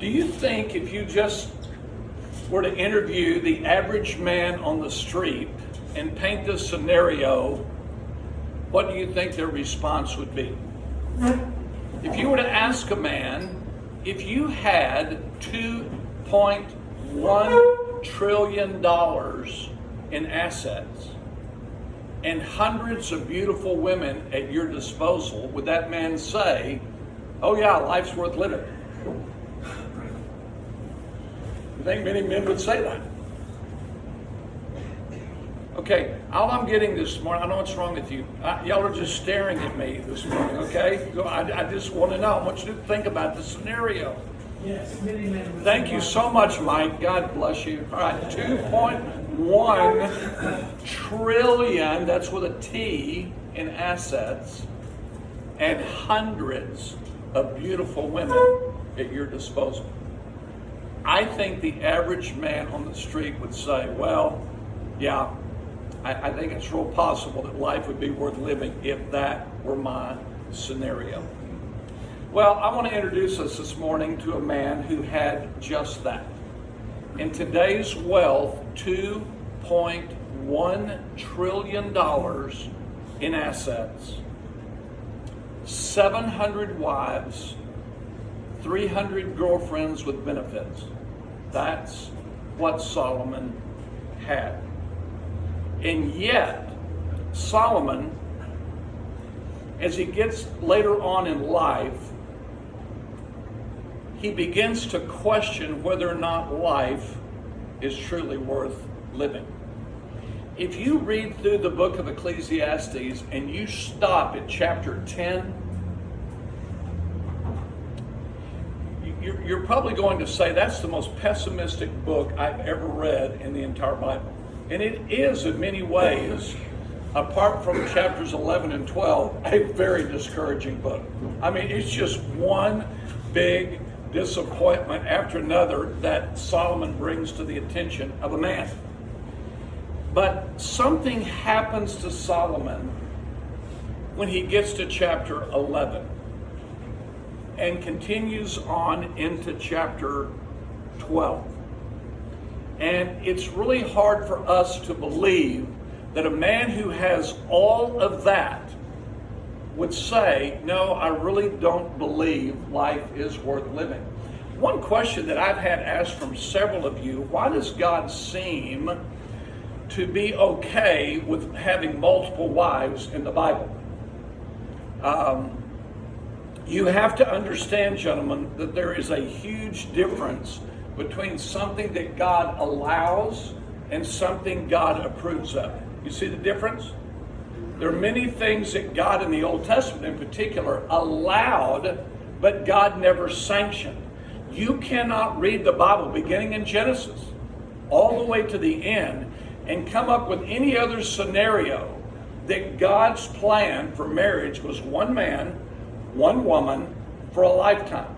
Do you think if you just were to interview the average man on the street and paint this scenario, what do you think their response would be? If you were to ask a man, if you had $2.1 trillion in assets and hundreds of beautiful women at your disposal, would that man say, oh yeah, life's worth living? You think many men would say that? Okay, all I'm getting this morning, I know what's wrong with you. Y'all are just staring at me this morning, okay? So I just want to know. I want you to think about the scenario. Yes, many men would. Thank you so much, Mike. God bless you. All right, 2.1 trillion, that's with a T, in assets, and hundreds of beautiful women at your disposal. I think the average man on the street would say, well, yeah, I think it's real possible that life would be worth living if that were my scenario. Well, I want to introduce us this morning to a man who had just that. In today's wealth, $2.1 trillion in assets, 700 wives, 300 girlfriends with benefits. That's what Solomon had. And yet, Solomon, as he gets later on in life, he begins to question whether or not life is truly worth living. If you read through the book of Ecclesiastes and you stop at chapter 10, you're probably going to say that's the most pessimistic book I've ever read in the entire Bible. And it is in many ways, apart from chapters 11 and 12, a very discouraging book. I mean, it's just one big disappointment after another that Solomon brings to the attention of a man. But something happens to Solomon when he gets to chapter 11 and continues on into chapter 12. And it's really hard for us to believe that a man who has all of that would say, no, I really don't believe life is worth living. One question that I've had asked from several of you, why does God seem to be okay with having multiple wives in the Bible? You have to understand, gentlemen, that there is a huge difference between something that God allows and something God approves of. You see the difference? There are many things that God in the Old Testament in particular allowed, but God never sanctioned. You cannot read the Bible beginning in Genesis all the way to the end and come up with any other scenario that God's plan for marriage was one man, one woman for a lifetime.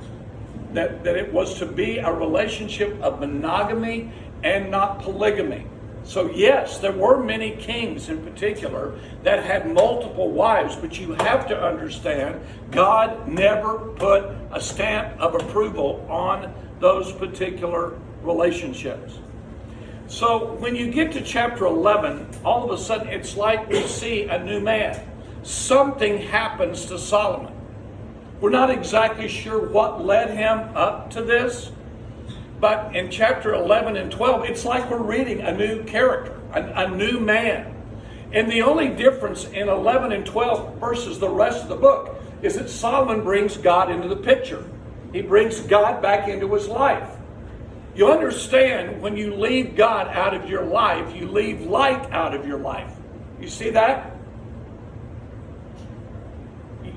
That it was to be a relationship of monogamy and not polygamy. So yes, there were many kings in particular that had multiple wives, but you have to understand, God never put a stamp of approval on those particular relationships. So when you get to chapter 11, all of a sudden it's like we see a new man. Something happens to Solomon. We're not exactly sure what led him up to this, but in chapter 11 and 12, it's like we're reading a new character, a new man. And the only difference in 11 and 12 versus the rest of the book is that Solomon brings God into the picture. He brings God back into his life. You understand, when you leave God out of your life, you leave light out of your life. You see that?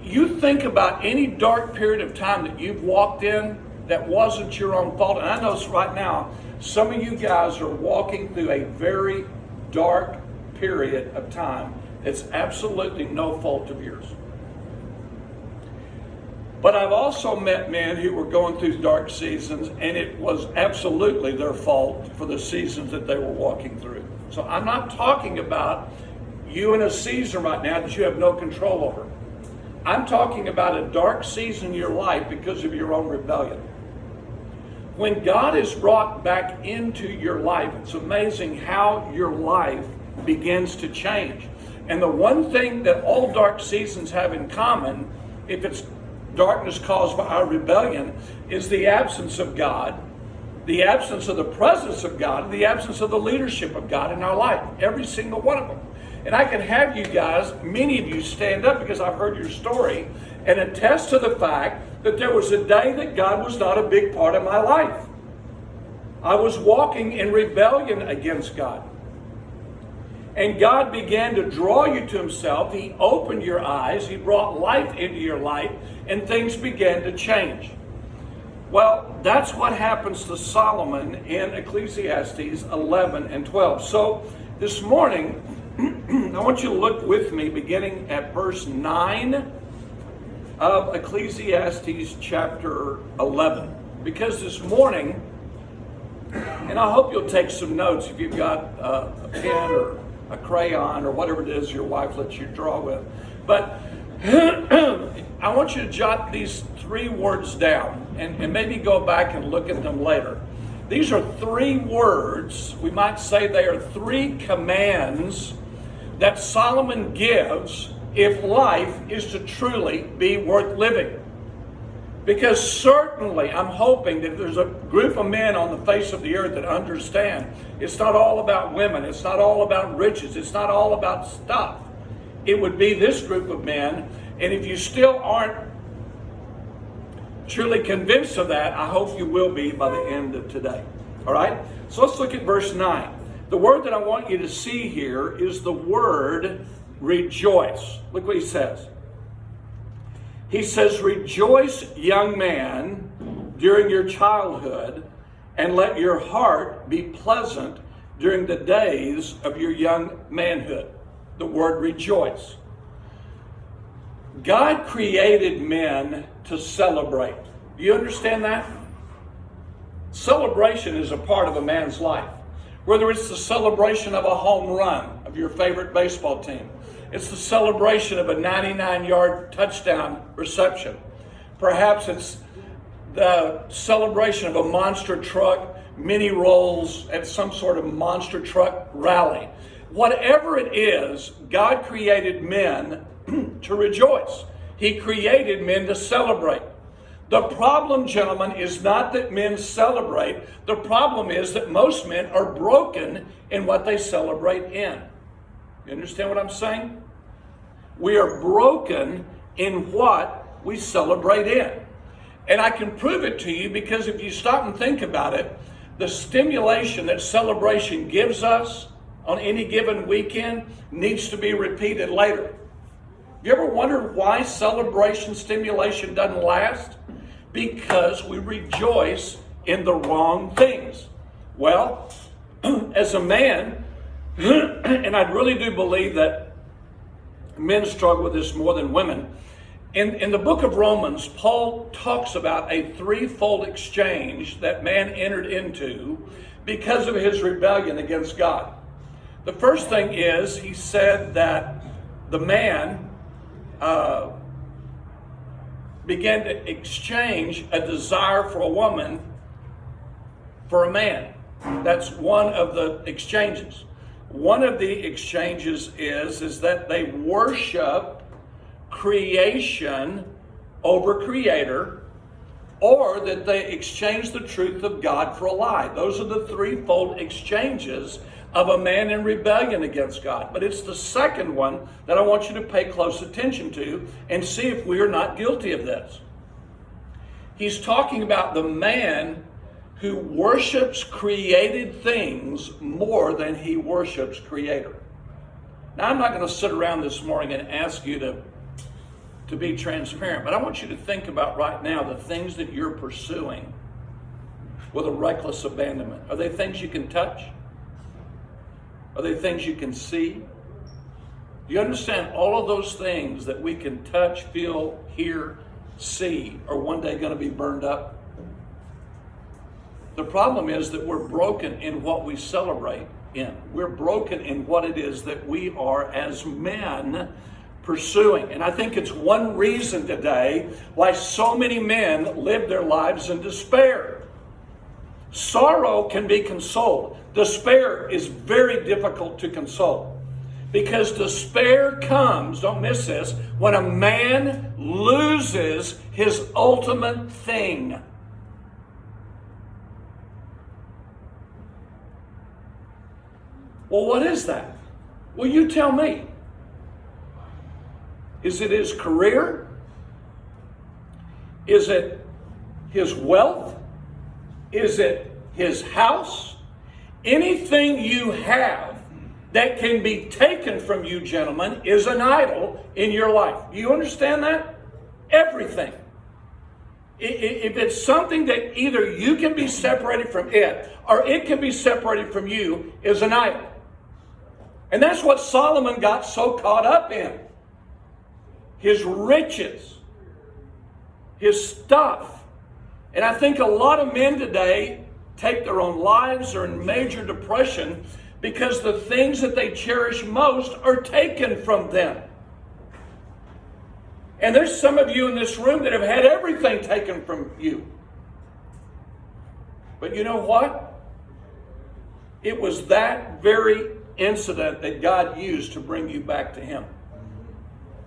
You think about any dark period of time that you've walked in that wasn't your own fault. And I know right now, some of you guys are walking through a very dark period of time. It's absolutely no fault of yours. But I've also met men who were going through dark seasons, and it was absolutely their fault for the seasons that they were walking through. So I'm not talking about you in a season right now that you have no control over. I'm talking about a dark season in your life because of your own rebellion. When God is brought back into your life, it's amazing how your life begins to change. And the one thing that all dark seasons have in common, if it's darkness caused by our rebellion, is the absence of God, the absence of the presence of God, and the absence of the leadership of God in our life. Every single one of them. And I can have you guys, many of you, stand up because I've heard your story and attest to the fact that there was a day that God was not a big part of my life. I was walking in rebellion against God. And God began to draw you to himself. He opened your eyes. He brought life into your life, and things began to change. Well, that's what happens to Solomon in Ecclesiastes 11 and 12. So this morning, I want you to look with me beginning at verse 9 of Ecclesiastes chapter 11. Because this morning, and I hope you'll take some notes if you've got a pen or a crayon or whatever it is your wife lets you draw with. But I want you to jot these 3 words down and maybe go back and look at them later. These are 3 words, we might say they are 3 commands that Solomon gives if life is to truly be worth living. Because certainly, I'm hoping that there's a group of men on the face of the earth that understand it's not all about women, it's not all about riches, it's not all about stuff. It would be this group of men, and if you still aren't truly convinced of that, I hope you will be by the end of today. All right? So let's look at verse 9. The word that I want you to see here is the word rejoice. Look what he says. He says, rejoice, young man, during your childhood, and let your heart be pleasant during the days of your young manhood. The word rejoice. God created men to celebrate. Do you understand that? Celebration is a part of a man's life. Whether it's the celebration of a home run of your favorite baseball team, it's the celebration of a 99-yard touchdown reception. Perhaps it's the celebration of a monster truck, mini rolls at some sort of monster truck rally. Whatever it is, God created men to rejoice. He created men to celebrate. The problem, gentlemen, is not that men celebrate. The problem is that most men are broken in what they celebrate in. You understand what I'm saying? We are broken in what we celebrate in. And I can prove it to you because if you stop and think about it, the stimulation that celebration gives us on any given weekend needs to be repeated later. Have you ever wondered why celebration stimulation doesn't last? Because we rejoice in the wrong things. Well, as a man, and I really do believe that men struggle with this more than women. In the book of Romans, Paul talks about a 3-fold exchange that man entered into because of his rebellion against God. The first thing is, he said that the man began to exchange a desire for a woman for a man. That's one of the exchanges. One of the exchanges is that they worship creation over creator, or that they exchange the truth of God for a lie. Those are the 3-fold exchanges of a man in rebellion against God. But it's the second one that I want you to pay close attention to and see if we are not guilty of this. He's talking about the man who worships created things more than he worships creator. Now, I'm not going to sit around this morning and ask you to be transparent, but I want you to think about right now the things that you're pursuing with a reckless abandonment. Are they things you can touch? Are they things you can see? Do you understand all of those things that we can touch, feel, hear, see are one day going to be burned up? The problem is that we're broken in what we celebrate in. We're broken in what it is that we are as men pursuing. And I think it's one reason today why so many men live their lives in despair. Sorrow can be consoled. Despair is very difficult to console. Because despair comes, don't miss this, when a man loses his ultimate thing. Well, what is that? Well, you tell me. Is it his career? Is it his wealth? Is it his house? Anything you have that can be taken from you, gentlemen, is an idol in your life. Do you understand that? Everything. If it's something that either you can be separated from it or it can be separated from you, is an idol. And that's what Solomon got so caught up in. His riches, his stuff. And I think a lot of men today take their own lives or in major depression because the things that they cherish most are taken from them. And there's some of you in this room that have had everything taken from you. But you know what? It was that very incident that God used to bring you back to Him.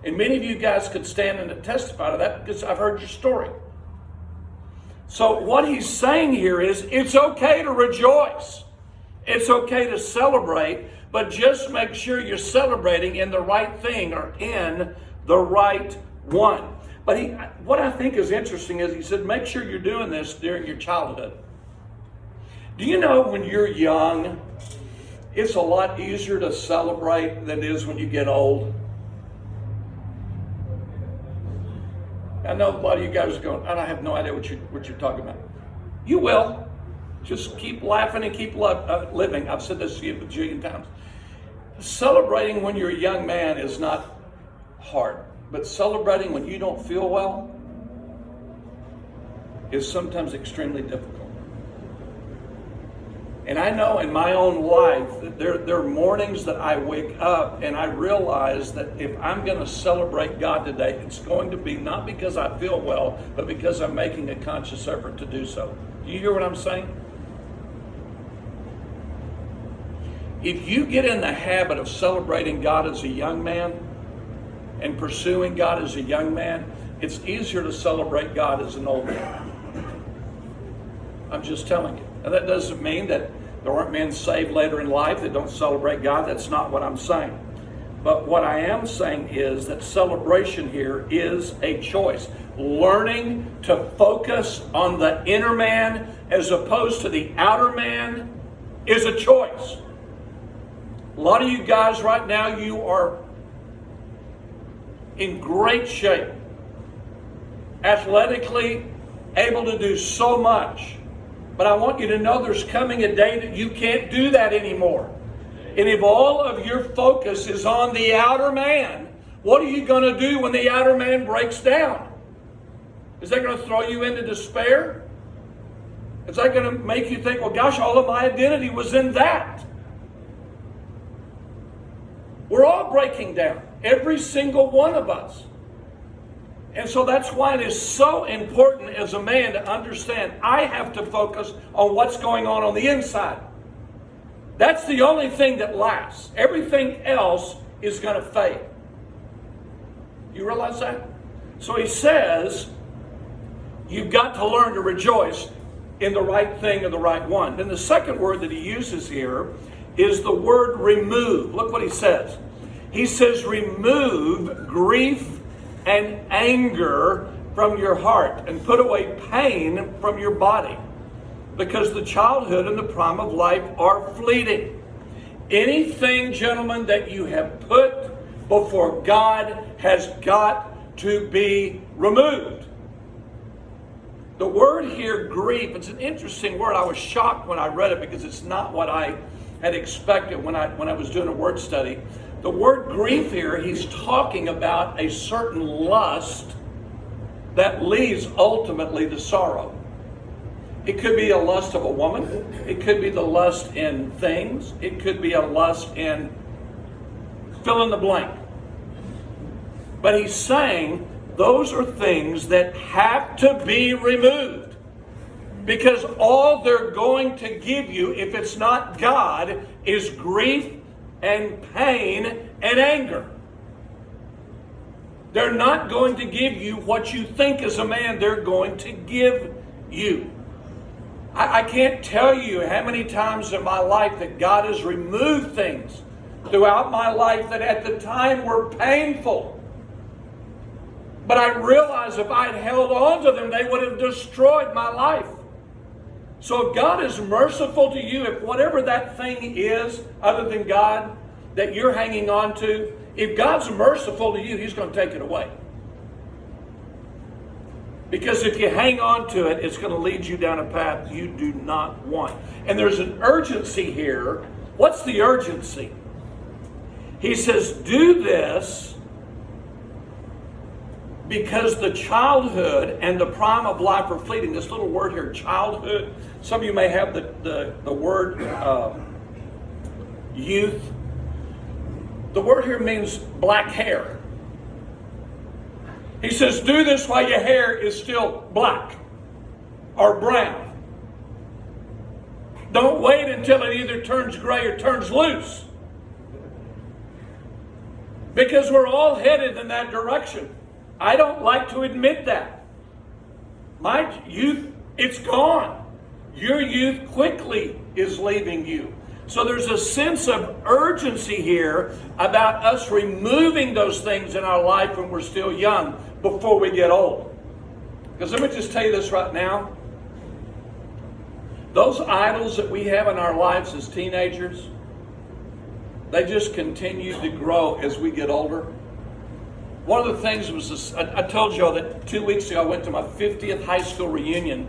And many of you guys could stand and testify to that because I've heard your story. So what he's saying here is it's okay to rejoice. It's okay to celebrate, but just make sure you're celebrating in the right thing or in the right one. But what I think is interesting is he said, make sure you're doing this during your childhood. Do you know when you're young, it's a lot easier to celebrate than it is when you get old? I know a lot of you guys are going, I have no idea what you're talking about. You will. Just keep laughing and keep living. I've said this to you a bajillion times. Celebrating when you're a young man is not hard. But celebrating when you don't feel well is sometimes extremely difficult. And I know in my own life that there are mornings that I wake up and I realize that if I'm going to celebrate God today, it's going to be not because I feel well, but because I'm making a conscious effort to do so. Do you hear what I'm saying? If you get in the habit of celebrating God as a young man and pursuing God as a young man, it's easier to celebrate God as an old man. I'm just telling you. Now, that doesn't mean that there aren't men saved later in life that don't celebrate God. That's not what I'm saying. But what I am saying is that celebration here is a choice. Learning to focus on the inner man as opposed to the outer man is a choice. A lot of you guys right now, you are in great shape, athletically able to do so much. But I want you to know there's coming a day that you can't do that anymore. And if all of your focus is on the outer man, what are you going to do when the outer man breaks down? Is that going to throw you into despair? Is that going to make you think, well, gosh, all of my identity was in that? We're all breaking down. Every single one of us. And so that's why it is so important as a man to understand I have to focus on what's going on the inside. That's the only thing that lasts. Everything else is going to fade. You realize that? So he says, you've got to learn to rejoice in the right thing and the right one. Then the second word that he uses here is the word remove. Look what he says. He says, remove grief and anger from your heart and put away pain from your body, because the childhood and the prime of life are fleeting. Anything, gentlemen, that you have put before God has got to be removed. The word here, grief, it's an interesting word. I was shocked when I read it because it's not what I had expected when I was doing a word study. The word grief here, he's talking about a certain lust that leads ultimately to sorrow. It could be a lust of a woman. It could be the lust in things. It could be a lust in fill in the blank. But he's saying those are things that have to be removed. Because all they're going to give you, if it's not God, is grief and pain and anger. They're not going to give you what you think is a man. They're going to give you. I can't tell you how many times in my life that God has removed things throughout my life that at the time were painful. But I realized if I had held on to them, they would have destroyed my life. So if God is merciful to you, if whatever that thing is other than God that you're hanging on to, if God's merciful to you, He's going to take it away. Because if you hang on to it, it's going to lead you down a path you do not want. And there's an urgency here. What's the urgency? He says, do this because the childhood and the prime of life are fleeting. This little word here, childhood. Some of you may have the word youth. The word here means black hair. He says, do this while your hair is still black or brown. Don't wait until it either turns gray or turns loose. Because we're all headed in that direction. I don't like to admit that. My youth, it's gone. Your youth quickly is leaving you. So there's a sense of urgency here about us removing those things in our life when we're still young before we get old. Because let me just tell you this right now. Those idols that we have in our lives as teenagers, they just continue to grow as we get older. One of the things was this, I told y'all that 2 weeks ago I went to my 50th high school reunion.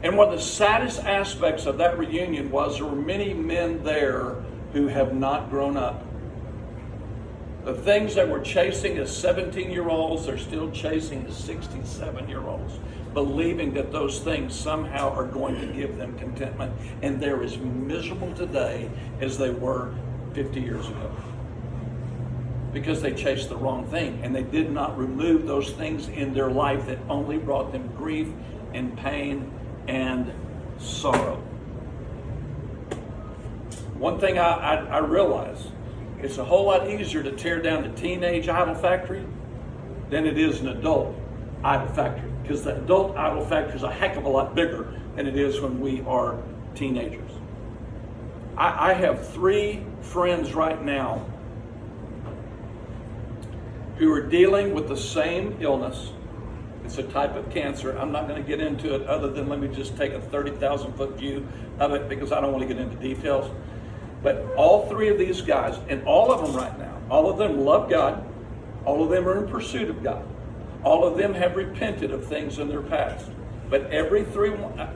And one of the saddest aspects of that reunion was there were many men there who have not grown up. The things that were chasing as 17-year-olds, they're still chasing as 67-year-olds, believing that those things somehow are going to give them contentment. And they're as miserable today as they were 50 years ago. Because they chased the wrong thing. And they did not remove those things in their life that only brought them grief and pain and sorrow. One thing I realize, it's a whole lot easier to tear down a teenage idol factory than it is an adult idol factory. Because the adult idol factory is a heck of a lot bigger than it is when we are teenagers. I have 3 friends right now who are dealing with the same illness. It's a type of cancer. I'm not going to get into it other than let me just take a 30,000-foot view of it because I don't want to get into details. But all 3 of these guys, and all of them right now, all of them love God. All of them are in pursuit of God. All of them have repented of things in their past. But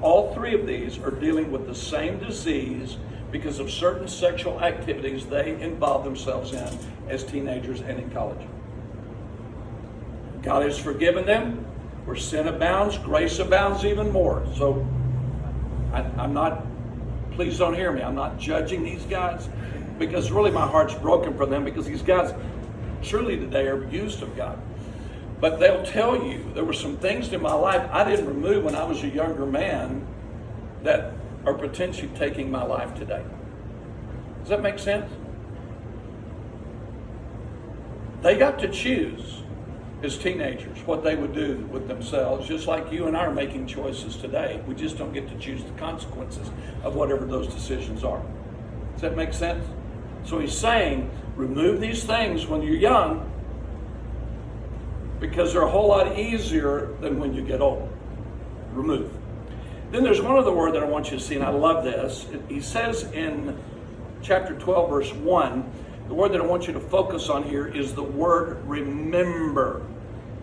all 3 of these are dealing with the same disease because of certain sexual activities they involve themselves in as teenagers and in college. God has forgiven them. Where sin abounds, grace abounds even more. So I'm not, please don't hear me, I'm not judging these guys because really my heart's broken for them because these guys truly today are used of God. But they'll tell you there were some things in my life I didn't remove when I was a younger man that are potentially taking my life today. Does that make sense? They got to choose as teenagers what they would do with themselves, just like you and I are making choices today. We just don't get to choose the consequences of whatever those decisions are. Does that make sense? So he's saying, remove these things when you're young because they're a whole lot easier than when you get old. Remove. Then there's one other word that I want you to see, and I love this. He says in chapter 12, verse 1, the word that I want you to focus on here is the word remember.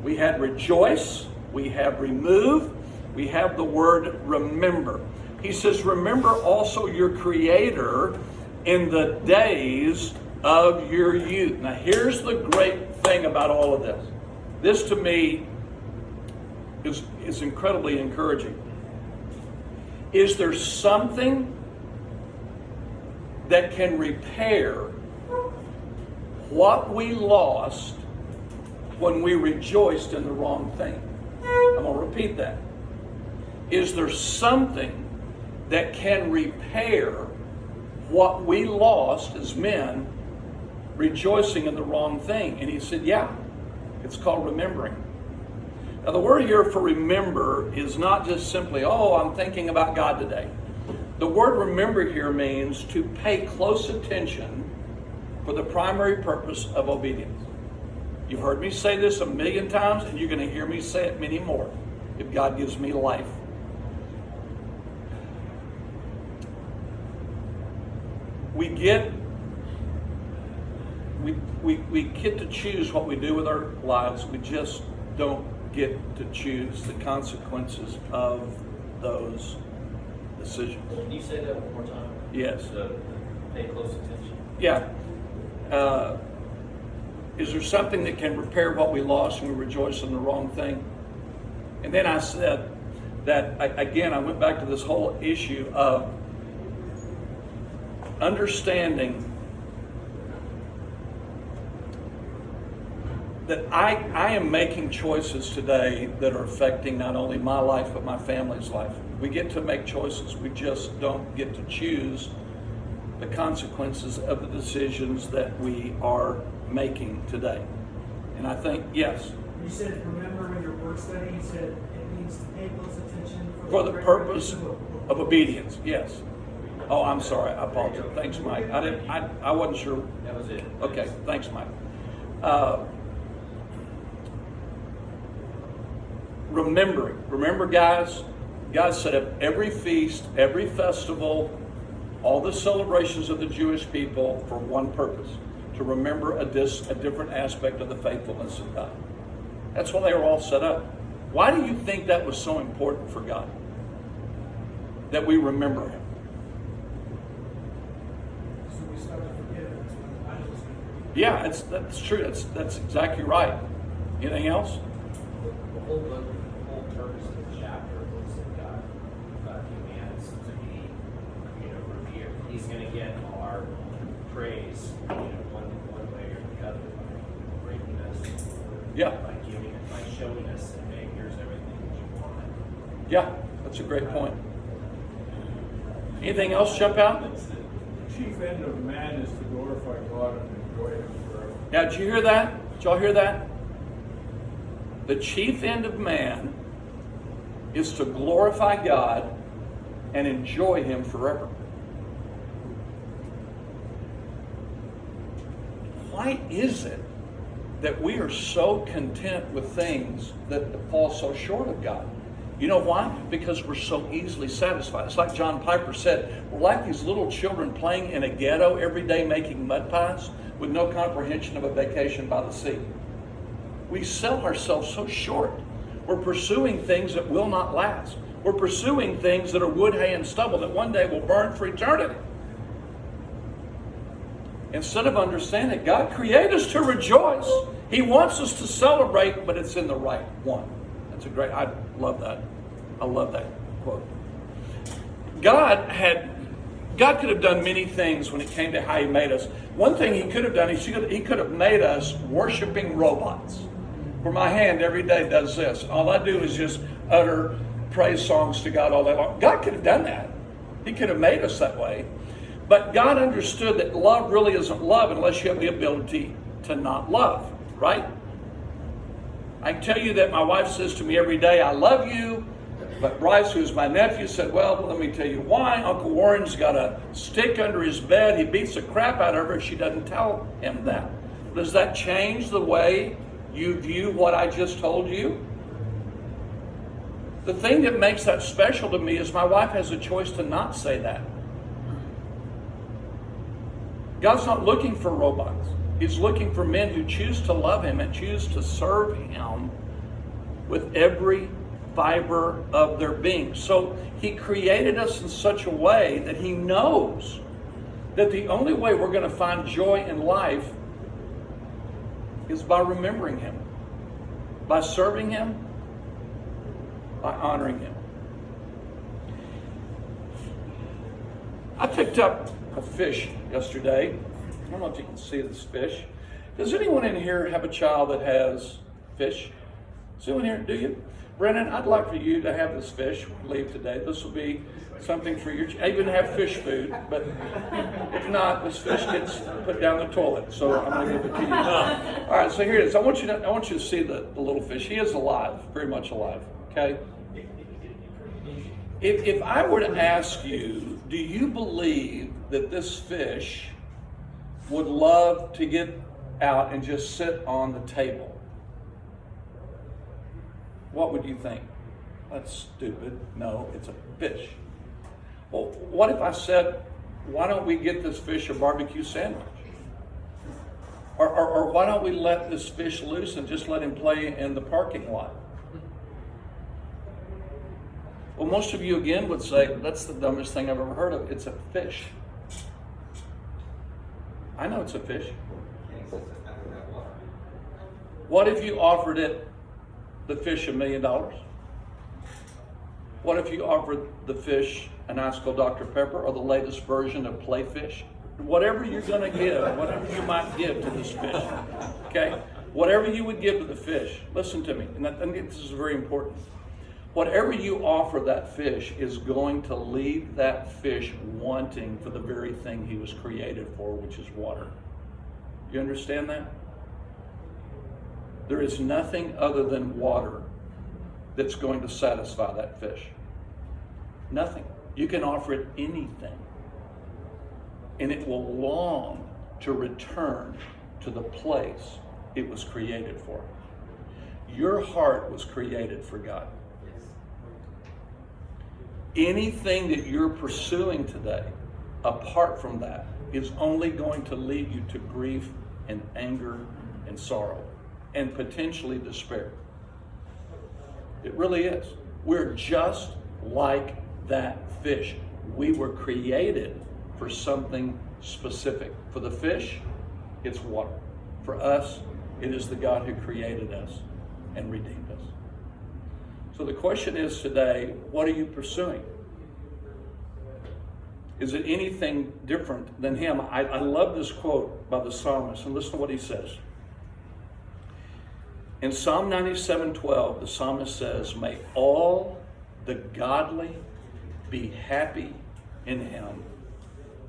We had rejoice, we have remove, we have the word remember. He says, remember also your Creator in the days of your youth. Now here's the great thing about all of this. This to me is incredibly encouraging. Is there something that can repair what we lost when we rejoiced in the wrong thing? I'm going to repeat that. is there something that can repair what we lost as men rejoicing in the wrong thing? And he said, yeah, it's called remembering. Now the word here for remember is not just simply, oh, I'm thinking about God today. The word remember here means to pay close attention for the primary purpose of obedience. You've heard me say this 1,000,000 times, and you're going to hear me say it many more if God gives me life. We get to choose what we do with our lives. We just don't get to choose the consequences of those decisions. Can you say that one more time? Yes. So, pay close attention. Yeah. Is there something that can repair what we lost when we rejoice in the wrong thing? And then I said that, I went back to this whole issue of understanding that I am making choices today that are affecting not only my life, but my family's life. We get to make choices. We just don't get to choose the consequences of the decisions that we are making today. And I think, yes. You said, remember in your word study, you said it means to pay close attention For the purpose of obedience, yes. Oh, I'm sorry. I apologize. Thanks, Mike. I wasn't sure. That was it. Okay, thanks, Mike. Remember, guys, God set up every feast, every festival, all the celebrations of the Jewish people for one purpose, to remember a different aspect of the faithfulness of God. That's why they were all set up. Why do you think that was so important for God? That we remember Him. So we start to forget it. That's when I was thinking. Yeah, that's true. That's exactly right. Anything else? The whole book, the whole purpose of the chapter was that God commands to be, revered. He's going to get our praise, one way or the other, by breaking us, Yeah. by giving it, by showing us, and hey, here's everything that you want. Yeah, that's a great point. Anything else jump out? The chief end of man is to glorify God and enjoy Him forever. Now, did you hear that? Did y'all hear that? The chief end of man is to glorify God and enjoy Him forever. Why is it that we are so content with things that fall so short of God? You know why? Because we're so easily satisfied. It's like John Piper said, we're like these little children playing in a ghetto every day making mud pies with no comprehension of a vacation by the sea. We sell ourselves so short. We're pursuing things that will not last. We're pursuing things that are wood, hay, and stubble that one day will burn for eternity. Instead of understanding, God created us to rejoice. He wants us to celebrate, but it's in the right one. That's a great, I love that. I love that quote. God could have done many things when it came to how He made us. One thing He could have done, He could have made us worshiping robots. Where my hand every day does this. All I do is just utter praise songs to God all day long. God could have done that. He could have made us that way. But God understood that love really isn't love unless you have the ability to not love, right? I can tell you that my wife says to me every day, I love you. But Bryce, who's my nephew, said, well, let me tell you why. Uncle Warren's got a stick under his bed. He beats the crap out of her if she doesn't tell him that. Does that change the way you view what I just told you? The thing that makes that special to me is my wife has a choice to not say that. God's not looking for robots. He's looking for men who choose to love Him and choose to serve Him with every fiber of their being. So He created us in such a way that He knows that the only way we're going to find joy in life is by remembering Him, by serving Him, by honoring Him. I picked up a fish yesterday. I don't know if you can see this fish. Does anyone in here have a child that has fish? Does anyone here? Do you? Brennan, I'd like for you to have this fish leave today. This will be something for your, I even have fish food, but if not, this fish gets put down the toilet. So I'm going to give it to you. All right, so here it is. I want you to see the little fish. He is alive, very much alive, okay? If I were to ask you, do you believe that this fish would love to get out and just sit on the table? What would you think? That's stupid. No, it's a fish. Well, what if I said, why don't we get this fish a barbecue sandwich? Or why don't we let this fish loose and just let him play in the parking lot? Well, most of you again would say, that's the dumbest thing I've ever heard of. It's a fish. I know it's a fish. What if you offered the fish $1 million? What if you offered the fish an ice cold Dr. Pepper or the latest version of Playfish? Whatever you're going to give, whatever you might give to this fish, okay? Whatever you would give to the fish, listen to me, and this is very important. Whatever you offer that fish is going to leave that fish wanting for the very thing he was created for, which is water. You understand that? There is nothing other than water that's going to satisfy that fish. Nothing. You can offer it anything, and it will long to return to the place it was created for. Your heart was created for God. Anything that you're pursuing today, apart from that, is only going to lead you to grief and anger and sorrow and potentially despair. It really is. We're just like that fish. We were created for something specific. For the fish, it's water. For us, it is the God who created us and redeemed us. So the question is today, what are you pursuing? Is it anything different than him? I love this quote by the psalmist, and listen to what he says. In Psalm 97:12, the psalmist says, may all the godly be happy in him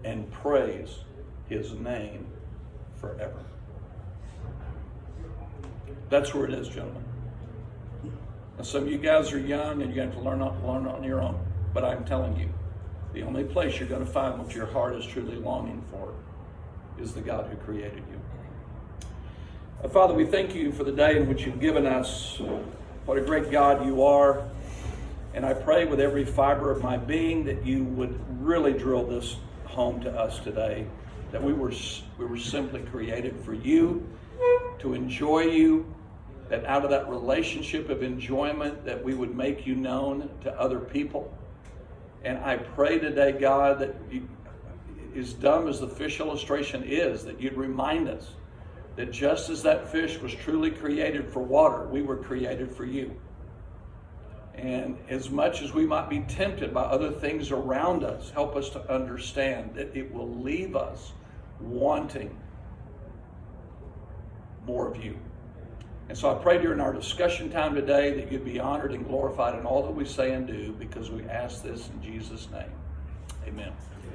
and praise his name forever. That's where it is, gentlemen. Now, some of you guys are young and you have to learn on your own. But I'm telling you, the only place you're going to find what your heart is truly longing for is the God who created you. Father, we thank you for the day in which you've given us. What a great God you are. And I pray with every fiber of my being that you would really drill this home to us today, that we were simply created for you, to enjoy you, that out of that relationship of enjoyment that we would make you known to other people. And I pray today, God, that you, as dumb as the fish illustration is, that you'd remind us that just as that fish was truly created for water, we were created for you. And as much as we might be tempted by other things around us, help us to understand that it will leave us wanting more of you. And so I pray during our discussion time today that you'd be honored and glorified in all that we say and do, because we ask this in Jesus' name. Amen.